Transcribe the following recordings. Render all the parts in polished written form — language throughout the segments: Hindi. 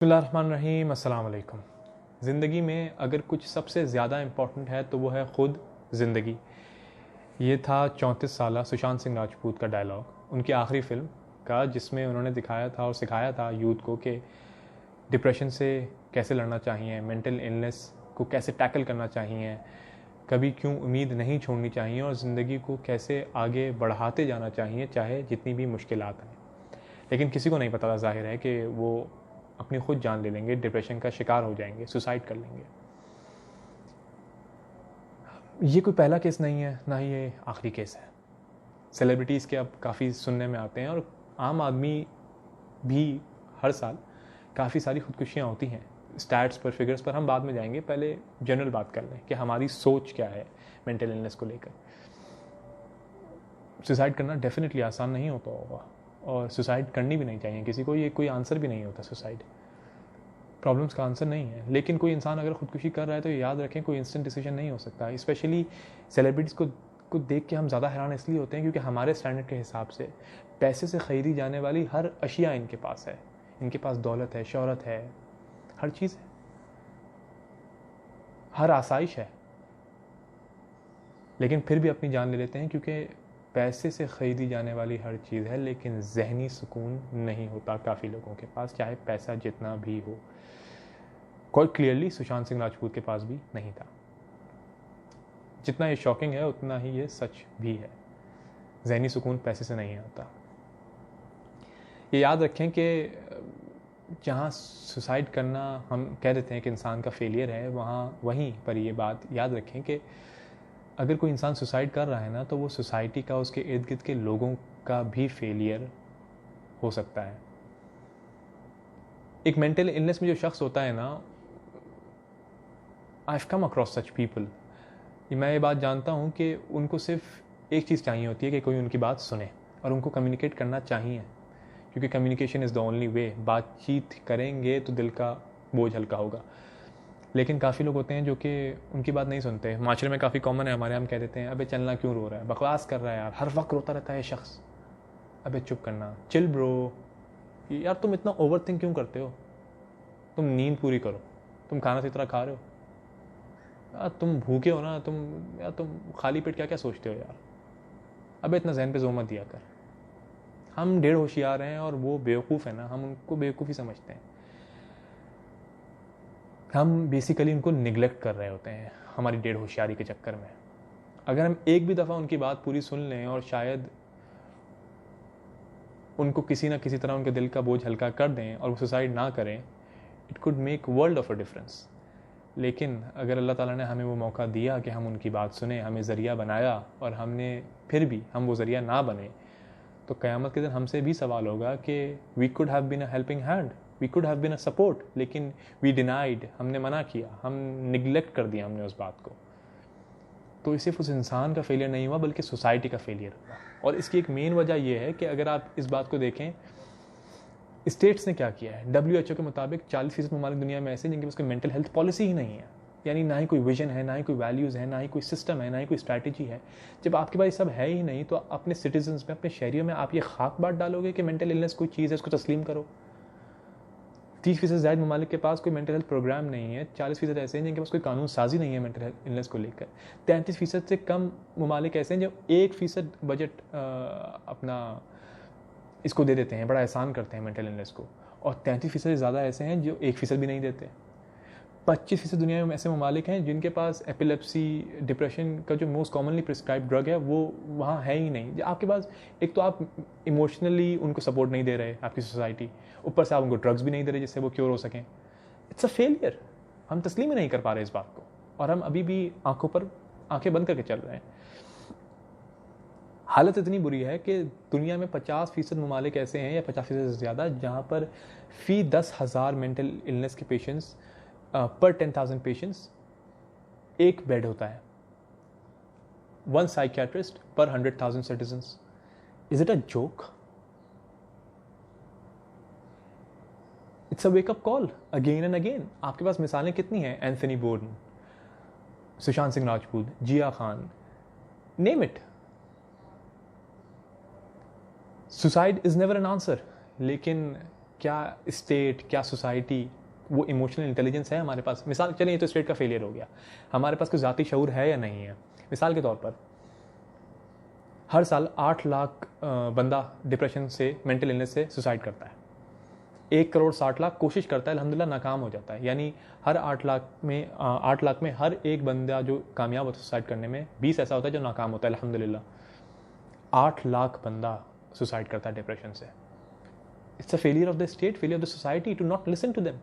बिस्मिल्लाहिर्रहमानिर्रहीम, अस्सलाम वालेकुम। ज़िंदगी में अगर कुछ सबसे ज़्यादा इम्पॉर्टेंट है तो वो है ख़ुद ज़िंदगी। ये था 34 साला सुशांत सिंह राजपूत का डायलॉग उनकी आखिरी फ़िल्म का, जिसमें उन्होंने दिखाया था और सिखाया था यूथ को कि डिप्रेशन से कैसे लड़ना चाहिए, मेंटल इलनेस को कैसे टैकल करना चाहिए, कभी क्यों उम्मीद नहीं छोड़नी चाहिए और ज़िंदगी को कैसे आगे बढ़ाते जाना चाहिए चाहे जितनी भी मुश्किलात आएँ। लेकिन किसी को नहीं पता था ज़ाहिर है कि वो अपनी खुद जान ले लेंगे, डिप्रेशन का शिकार हो जाएंगे, सुसाइड कर लेंगे। ये कोई पहला केस नहीं है, ना ही ये आखिरी केस है। सेलिब्रिटीज़ के अब काफ़ी सुनने में आते हैं और आम आदमी भी हर साल काफ़ी सारी खुदकुशियाँ होती हैं। स्टैट्स पर, फिगर्स पर हम बाद में जाएंगे, पहले जनरल बात कर लें कि हमारी सोच क्या है मेंटल इलनेस को लेकर। सुसाइड करना डेफिनेटली आसान नहीं होता होगा और सुसाइड करनी भी नहीं चाहिए किसी को। ये कोई आंसर भी नहीं होता, सुसाइड प्रॉब्लम्स का आंसर नहीं है। लेकिन कोई इंसान अगर खुदकुशी कर रहा है तो याद रखें कोई इंस्टेंट डिसीजन नहीं हो सकता। स्पेशली सेलिब्रिटीज़ को देख के हम ज़्यादा हैरान इसलिए होते हैं क्योंकि हमारे स्टैंडर्ड के हिसाब से पैसे से ख़रीदी जाने वाली हर अशिया इनके पास है। इनके पास दौलत है, शोहरत है, हर चीज़ है, हर आसाइश है, लेकिन फिर भी अपनी जान ले लेते हैं क्योंकि पैसे से ख़रीदी जाने वाली हर चीज़ है, लेकिन ज़हनी सुकून नहीं होता काफ़ी लोगों के पास, चाहे पैसा जितना भी हो। क्वाइट क्लियरली सुशांत सिंह राजपूत के पास भी नहीं था। जितना ये शॉकिंग है उतना ही ये सच भी है। ज़हनी सुकून पैसे से नहीं आता। ये याद रखें कि जहाँ सुसाइड करना हम कह देते हैं कि इंसान का फेलियर है, वहीं पर ये बात याद रखें कि अगर कोई इंसान सुसाइड कर रहा है ना, तो वो सोसाइटी का, उसके इर्द गिर्द के लोगों का भी फेलियर हो सकता है। एक मेंटल इलनेस में जो शख्स होता है ना, I have come across such people, मैं ये बात जानता हूँ कि उनको सिर्फ एक चीज़ चाहिए होती है कि कोई उनकी बात सुने और उनको कम्युनिकेट करना चाहिए, क्योंकि communication is the only way. बातचीत करेंगे तो दिल का बोझ हल्का होगा। लेकिन काफ़ी लोग होते हैं जो कि उनकी बात नहीं सुनते। माशरे में काफ़ी कॉमन है, हमारे हम कह देते हैं अबे चलना क्यों रो रहा है, बकवास कर रहा है यार, हर वक्त रोता रहता है ये शख्स, अबे चुप करना, चिल ब्रो, यार तुम इतना ओवर थिंक क्यों करते हो, तुम नींद पूरी करो, तुम खाना सही तरह खा रहे हो यार, तुम भूखे हो ना, तुम खाली पेट क्या क्या सोचते हो यार, अबे इतना जहन पे जोर मत दिया कर। हम डेढ़ होशियार हैं और वो बेवकूफ़ है ना, हम उनको बेवकूफ़ी समझते हैं। हम बेसिकली उनको निगलेक्ट कर रहे होते हैं हमारी डेढ़ होशियारी के चक्कर में। अगर हम एक भी दफ़ा उनकी बात पूरी सुन लें और शायद उनको किसी ना किसी तरह उनके दिल का बोझ हल्का कर दें और वो सुसाइड ना करें, it could make world of a difference. लेकिन अगर अल्लाह ताला ने हमें वो मौका दिया कि हम उनकी बात सुने, हमें ज़रिया बनाया और हमने फिर भी हम वो ज़रिया ना बने, तो क़यामत के दिन हमसे भी सवाल होगा कि we could have been a helping hand, we could have been a support, लेकिन वी डिनाइड, हमने मना किया, हम निगलेक्ट कर दिया हमने उस बात को। तो ये सिर्फ उस इंसान का फेलियर नहीं हुआ बल्कि सोसाइटी का फेलियर हुआ। और इसकी एक मेन वजह यह है कि अगर आप इस बात को देखें, स्टेट्स ने क्या किया है। WHO के मुताबिक 40% ममालिक दुनिया में ऐसे जिनके पास कोई मेंटल हेल्थ पॉलिसी ही नहीं है, यानी ना ही कोई विजन है, ना ही कोई वैल्यूज़ है, ना ही कोई सिस्टम है, ना ही कोई स्ट्रैटेजी है। जब आपके पास ये सब है ही नहीं, तो अपने सिटीजन्स में, अपने शहरियों में आप ये खाक बात डालोगे कि मेंटल इलनेस कोई चीज़ है, इसको तस्लीम करो। 30% से ज़्यादा ममालिक के पास कोई मेंटल हेल्थ प्रोग्राम नहीं है। 40% ऐसे हैं जिनके पास कोई कानून साजी नहीं है मेंटल इलनेस को लेकर। 33% से कम ममालिक ऐसे हैं जो 1% बजट अपना इसको दे देते हैं, बड़ा एहसान करते हैं मेंटल इलनेस को, और 33% से ज़्यादा ऐसे हैं जो 1% भी नहीं देते। 25% दुनिया में ऐसे ममालिक हैं जिनके पास एपिलेप्सी, डिप्रेशन का जो मोस्ट कॉमनली प्रिस्क्राइब ड्रग है वो वहाँ है ही नहीं। आपके पास एक तो आप इमोशनली उनको सपोर्ट नहीं दे रहे, आपकी सोसाइटी, ऊपर से आप उनको ड्रग्स भी नहीं दे रहे जिससे वो क्योर हो सकें। It's a failure. हम तस्लीम ही नहीं कर पा रहे इस बात को, और हम अभी भी आंखों पर आंखें बंद करके चल रहे हैं। हालत इतनी बुरी है कि दुनिया में 50% ममालिक ऐसे हैं, या 50% से ज़्यादा, जहाँ पर फ़ी 10,000 मेंटल इलनेस के पेशेंट्स पर 10,000 पेशेंट्स एक बेड होता है। 1 साइकियाट्रिस्ट पर 100,000 citizens. Is it a joke? It's a wake up call again and again. आपके पास मिसालें कितनी हैं? Anthony Bourdain, Sushant Singh Rajput, Jiah Khan, name it. Suicide is never an answer, लेकिन क्या स्टेट, क्या सोसाइटी, वो इमोशनल इंटेलिजेंस है हमारे पास? मिसाल चलिए, ये तो स्टेट का फेलियर हो गया, हमारे पास कोई ज़ाती शऊर है या नहीं है? मिसाल के तौर पर हर साल 8 लाख बंदा डिप्रेशन से, मेंटल इलनेस से सुसाइड करता है। 1 करोड़ 60 लाख कोशिश करता है, अल्हम्दुलिल्लाह नाकाम हो जाता है। यानी हर 8 लाख में हर एक बंदा जो कामयाब होता है सुसाइड करने में, 20 ऐसा होता है जो नाकाम होता है, अल्हम्दुलिल्लाह। 8 लाख बंदा सुसाइड करता है डिप्रेशन से। It's a failure of the state, failure of the society to not listen to them.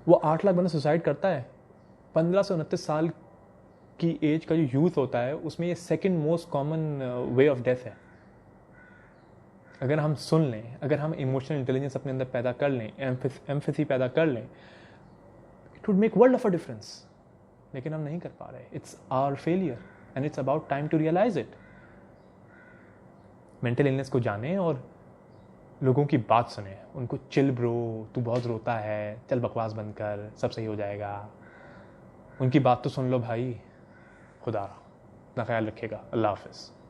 वो 8 लाख बंदा सुसाइड करता है, 15 से 29 साल की एज का जो यूथ होता है उसमें ये second most common way of death है। अगर हम सुन लें, अगर हम इमोशनल इंटेलिजेंस अपने अंदर पैदा कर लें, एम्पैथी पैदा कर लें, it would make world of a difference. लेकिन हम नहीं कर पा रहे। It's our failure and it's about time to realise it. Mental illness को जानें और लोगों की बात सुने, उनको चिल ब्रो, तू बहुत रोता है, चल बकवास बंद कर, सब सही हो जाएगा, उनकी बात तो सुन लो भाई। खुदा अपना ख्याल रखिएगा। अल्लाह हाफिज़।